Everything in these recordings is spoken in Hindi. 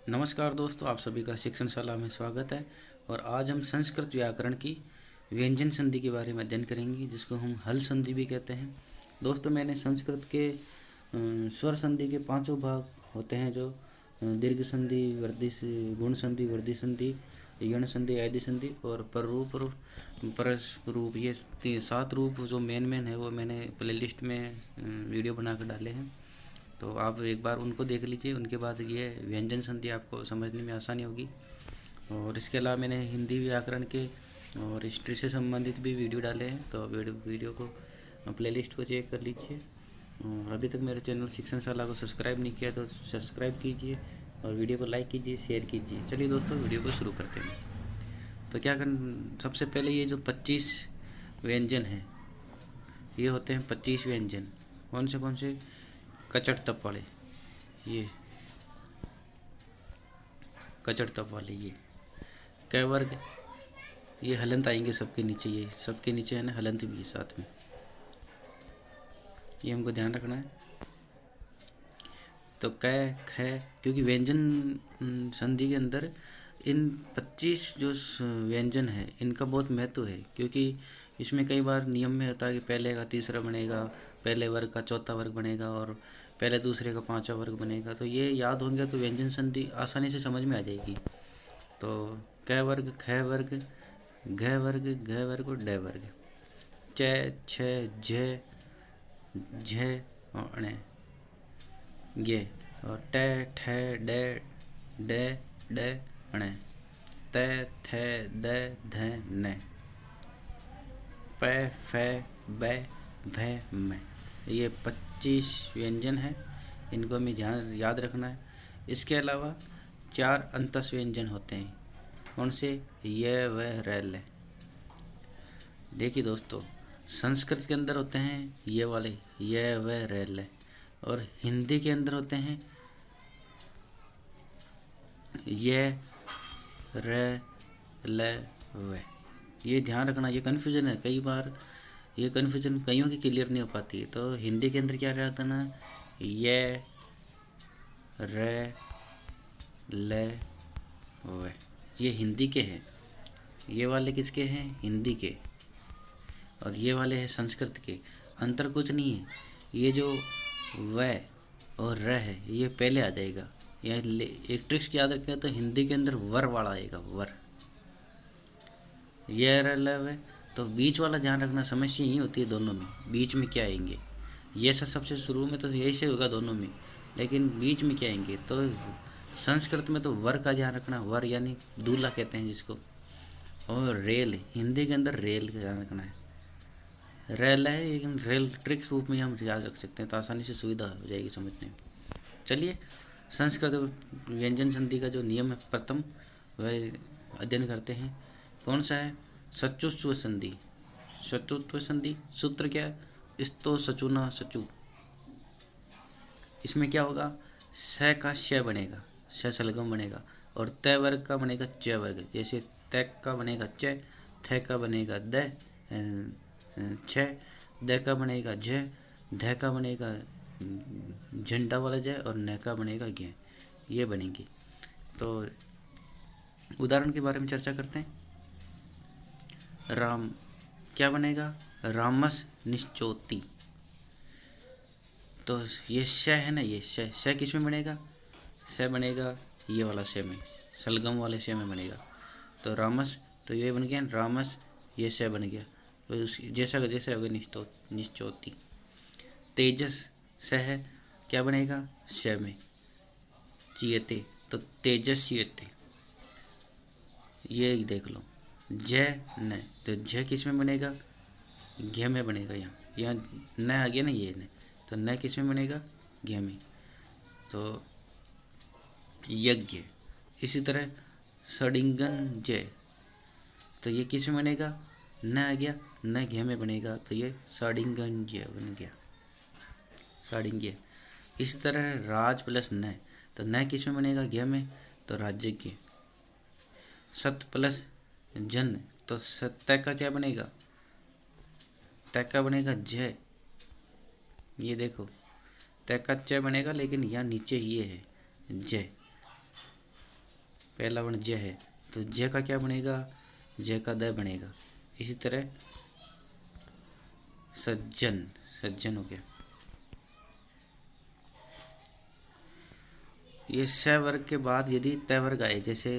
नमस्कार दोस्तों, आप सभी का शिक्षण शाला में स्वागत है। और आज हम संस्कृत व्याकरण की व्यंजन संधि के बारे में अध्ययन करेंगे, जिसको हम हल संधि भी कहते हैं। दोस्तों, मैंने संस्कृत के स्वर संधि के पांचों भाग होते हैं, जो दीर्घ संधि, वृद्धि गुण संधि, वृद्धि संधि, यण संधि, आदि संधि और पररूप और परस रूप। ये 7 रूप जो मेन है वो मैंने प्लेलिस्ट में वीडियो बना कर डाले हैं, तो आप एक बार उनको देख लीजिए। उनके बाद ये व्यंजन संधि आपको समझने में आसानी होगी। और इसके अलावा मैंने हिंदी व्याकरण के और हिस्ट्री से संबंधित भी वीडियो डाले हैं, तो वीडियो को प्लेलिस्ट को चेक कर लीजिए। और अभी तक मेरे चैनल शिक्षण शाला को सब्सक्राइब नहीं किया तो सब्सक्राइब कीजिए और वीडियो को लाइक कीजिए, शेयर कीजिए। चलिए दोस्तों, वीडियो को शुरू करते हैं। तो क्या कर सबसे पहले ये जो 25 व्यंजन हैं, ये होते हैं 25 व्यंजन। कौन से? कचट तप वाले, ये कचट तप वाले, ये कै वर्ग, ये हलंत आएंगे सबके नीचे। ये सबके नीचे है ना, हलंत भी है साथ में, ये हमको ध्यान रखना है। तो कै ख, क्योंकि व्यंजन संधि के अंदर इन 25 जो व्यंजन है इनका बहुत महत्व है, क्योंकि इसमें कई बार नियम में होता है कि पहले का तीसरा बनेगा, पहले वर्ग का चौथा वर्ग बनेगा और पहले दूसरे का पांचवा वर्ग बनेगा। तो ये याद हो गया तो व्यंजन संधि आसानी से समझ में आ जाएगी। तो कै वर्ग, ख वर्ग, घ वर्ग, घ वर्ग और ड वर्ग, च, छ, झ, झ और अण, ये, और ट, ठ, ड, ड, ड, अण, त, थ, द, ध, न, प, फ, ब, भ, म। ये 25 व्यंजन हैं, इनको हमें ध्यान याद रखना है। इसके अलावा 4 अंतस व्यंजन होते हैं। कौन से? य, व, र, ल। देखिए दोस्तों, संस्कृत के अंदर होते हैं ये वाले य, व, र, ल, और हिंदी के अंदर होते हैं य, र, ल, व। ये ध्यान रखना, ये कन्फ्यूजन है कई बार, ये कन्फ्यूजन कईयों की क्लियर नहीं हो पाती है। तो हिंदी के अंदर क्या रहता है ना, ये, र, ल, व, ये हिंदी के हैं। ये वाले किसके हैं? हिंदी के। और ये वाले हैं संस्कृत के। अंतर कुछ नहीं है, ये जो व और र है ये पहले आ जाएगा। यह एक ट्रिक्स याद रखें, तो हिंदी के अंदर वर वाला आएगा, वर। ये र, ल, व, तो बीच वाला ध्यान रखना। समस्या यही होती है दोनों में, बीच में क्या आएंगे। ये सबसे शुरू में तो यही से होगा दोनों में, लेकिन बीच में क्या आएंगे। तो संस्कृत में तो वर का ध्यान रखना, वर यानी दूल्हा कहते हैं जिसको। और रेल, हिंदी के अंदर रेल का ध्यान रखना है। रेल है, लेकिन रेल ट्रिक्स रूप में हम याद रख सकते हैं, तो आसानी से सुविधा हो जाएगी समझने में। चलिए, संस्कृत व्यंजन संधि का जो नियम है प्रथम, वह अध्ययन करते हैं। कौन सा है? सचुस्व संधि। सचुत्व संधि सूत्र क्या है? स्तो सचुना सचु। इसमें क्या होगा? स का श बनेगा, श सलगम बनेगा, और त वर्ग का बनेगा च वर्ग। जैसे त का बनेगा च, थ का बनेगा द, छ, द का बनेगा झ, ध का बनेगा झंडा वाला ज, और न का बनेगा ज्ञ। ये बनेंगी। तो उदाहरण के बारे में चर्चा करते हैं। राम, क्या बनेगा? रामस निश्चोती। तो ये श है ना, ये श किस में बनेगा? स बनेगा ये वाला श में, सलगम वाले श में बनेगा। तो रामस, तो ये बन गया रामस, ये श बन गया। तो उसकी जैसा का जैसा होगा निश्चोती। तेजस स है, क्या बनेगा? श में, चियते, तो तेजस्यते। ये देख लो। ज न, तो ज किस में बनेगा? घ में बनेगा। यहाँ न आ गया ना, ये न, तो न किस में बनेगा? घ में। तो यज्ञ। इसी तरह सडिंगन जय, तो ये किस में बनेगा? न आ गया, न घ में बनेगा, तो ये साडिंगन जय बन गया, साडिंग्य। इसी तरह राज प्लस न, तो न किस में बनेगा? घ में, तो राज्यज्ञ। सत प्लस जन, तो सत्य का क्या बनेगा? त का बनेगा ज। ये देखो, त का च बनेगा, लेकिन यहाँ नीचे ये है ज। पहला वर्ण ज है तो ज का क्या बनेगा, ज का द बनेगा। इसी तरह सज्जन, सज्जन हो गया। ये स वर्ग के बाद यदि त वर्ग आए जैसे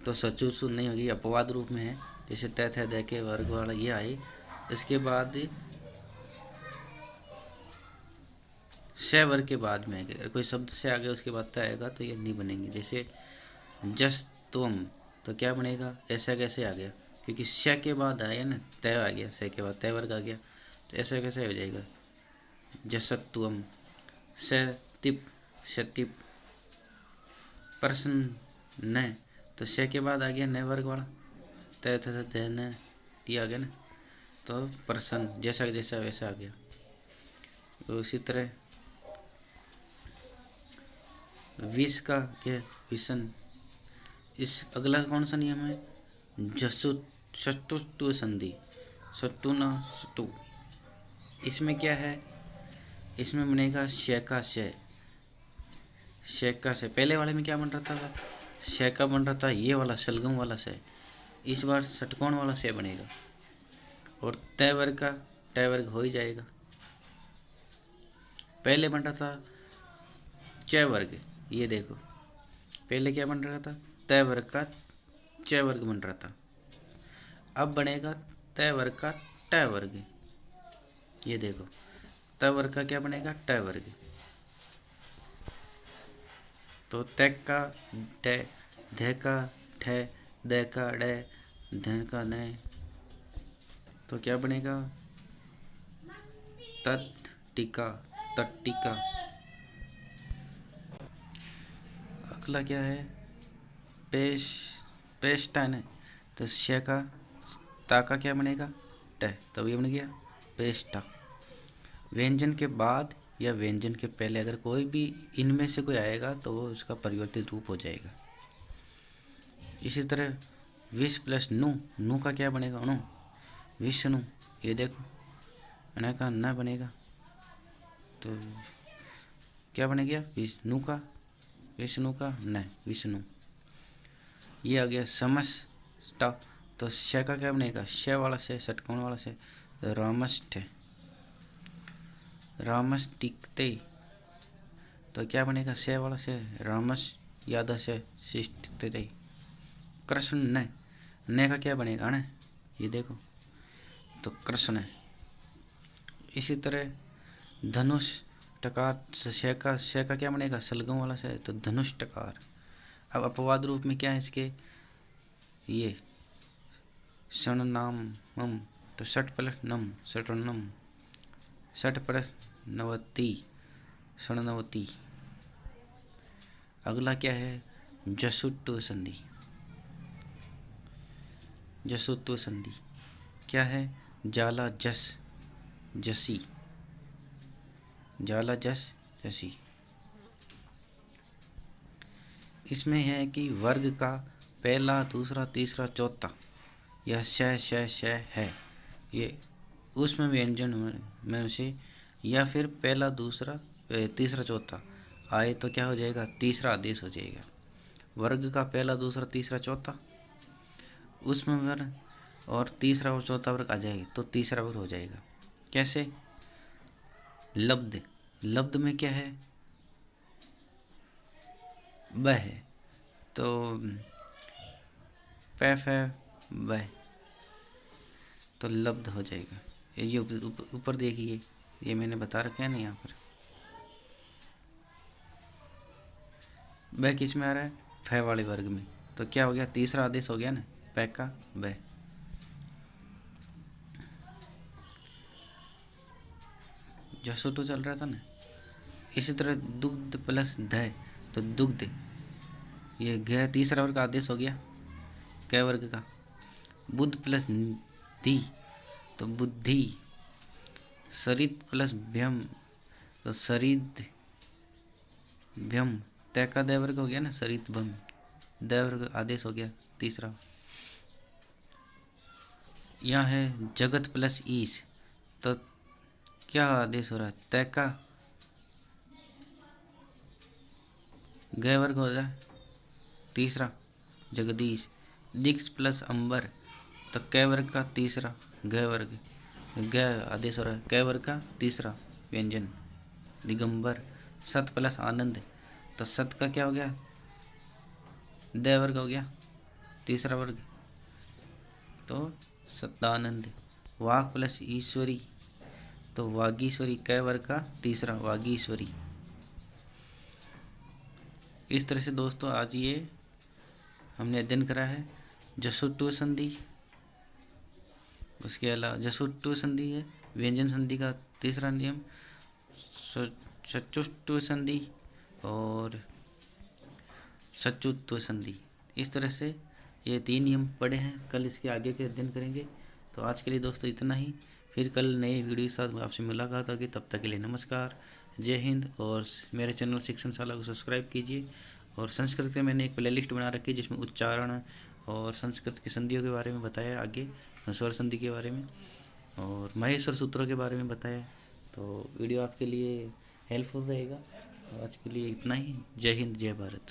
तो सचु सु नहीं होगी, अपवाद रूप में है। जैसे त थ द के वर्ग वाला ये आए, इसके बाद स वर्ग के बाद में अगर कोई शब्द से आगे उसके बाद त आएगा तो ये नहीं बनेंगे। जैसे जस तुम, तो क्या बनेगा, ऐसा कैसे आ गया, क्योंकि स के बाद आया ना, त आ गया, स के बाद त वर्ग आ गया, तो ऐसा कैसे हो जाएगा। जसत्वम, सतिप, सतिप, प्रश्न न, तो स के बाद आ गया न वर्ग वाला, त थ द न ती आ गया ना, तो प्रश्न जैसा जैसा वैसा आ गया। तो इसी तरह विष का क्या, विषण। इस अगला कौन सा नियम है, जसु सटु संधि, सटु न सटु। इसमें क्या है, इसमें बनेगा श का श, श का श। पहले वाले में क्या बन रहा था, श का बन रहा था ये वाला शलगम वाला श, इस बार षटकोण वाला श बनेगा। और त वर्ग का ट वर्ग हो ही जाएगा। पहले बन रहा था च वर्ग, ये देखो पहले क्या बन रहा था, त वर्ग का च वर्ग बन रहा था, अब बनेगा त वर्ग का ट वर्ग। ये देखो त वर्ग का क्या बनेगा, ट वर्ग। तो त का ट, ध का ठ, द का ड, धन का न, तो क्या बनेगा, तत्टिका, तट्टिका। अगला क्या है, पेस्ट है ना, तो श का ता का क्या बनेगा, ट, तब ये बन गया पेस्टा। व्यंजन के बाद या व्यंजन के पहले अगर कोई भी इनमें से कोई आएगा तो वो उसका परिवर्तित रूप हो जाएगा। इसी तरह विष प्लस नु, नु का क्या बनेगा, नु, विष्णु। ये देखो न का न बनेगा, तो क्या बन गया, विष्णु का, विष्णु का न, विष्णु। ये आ गया समष्टा, तो श का क्या बनेगा, श वाला से, षटकोण वाला से, तो रामष्ठ, रामष्टिकते, तो क्या बनेगा, श वाला से, रामस याद से शिष्टते। कृष्ण न का क्या बनेगा ना, ये देखो तो कृष्ण। इसी तरह धनुष टकार, श का क्या बनेगा, सलगम वाला से, तो धनुष टकार। अब अपवाद रूप में क्या है इसके, ये षण नाम मम, तो षट प्लस नम, षटनम, षट प्लस नवती, षणनवती। अगला क्या है, जसुत्व संधि। जसुत्व संधि क्या है, जाला जस, जसी, जाला जस जसी। इसमें है कि वर्ग का पहला दूसरा तीसरा चौथा यह श है, ये उसमें व्यंजन में से, या फिर पहला दूसरा तीसरा चौथा आए तो क्या हो जाएगा, तीसरा आदेश हो जाएगा। वर्ग का पहला दूसरा तीसरा चौथा उसमें वर्ग और तीसरा और चौथा वर्ग आ जाएगा तो तीसरा वर्ग हो जाएगा। कैसे, लब्ध, लब्ध में क्या है, ब है, तो पैफ है ब, तो लब्ध हो जाएगा। ये ऊपर देखिए, ये मैंने बता रखा है ना यहाँ पर। ब किस में आ रहा है, फै वाले वर्ग में, तो क्या हो गया, तीसरा आदेश हो गया ना, पै का ब। जसो तो चल रहा था ना। इसी तरह दुग्ध प्लस ध, तो दुग्ध, ये ग तीसरा वर्ग का आदेश हो गया कै वर्ग का। बुद्ध प्लस धी, तो बुद्धि। सरित प्लस भ्यम, तो सरिद भ्यम, तय का द वर्ग हो गया ना, सरित भम, द वर्ग आदेश हो गया तीसरा। यह है जगत प्लस ईस, तो क्या आदेश हो रहा है, तय का ग वर्ग हो जाए, तीसरा जगदीश। दिक्स प्लस अंबर, तो कै वर्ग का तीसरा ग वर्ग, ग आदेश हो रहा है, कै वर्ग का तीसरा व्यंजन दिगंबर। सत प्लस आनंद, तो सत का क्या हो गया, द वर्ग हो गया तीसरा वर्ग, तो सत्तानंद। वाक प्लस ईश्वरी, तो वागीश्वरी कै वर्ग का तीसरा वागीश्वरी। इस तरह से दोस्तों आज ये हमने अध्ययन करा है जसुट्टु संधि। उसके अलावा जसुट्टु संधि है व्यंजन संधि का तीसरा नियम, सचुष्टु संधि और सचुत्व संधि। इस तरह से ये 3 नियम पढ़े हैं, कल इसके आगे के अध्ययन करेंगे। तो आज के लिए दोस्तों इतना ही, फिर कल नए वीडियो के साथ आपसे मुलाकात होगी। तब तक के लिए नमस्कार, जय हिंद। और मेरे चैनल शिक्षणशाला को सब्सक्राइब कीजिए। और संस्कृत के मैंने एक प्लेलिस्ट बना रखी है जिसमें उच्चारण और संस्कृत की संधियों के बारे में बताया, आगे स्वर संधि के बारे में और महेश्वर सूत्रों के बारे में बताया। तो वीडियो आपके लिए हेल्पफुल रहेगा। तो आज के लिए इतना ही, जय हिंद जय भारत।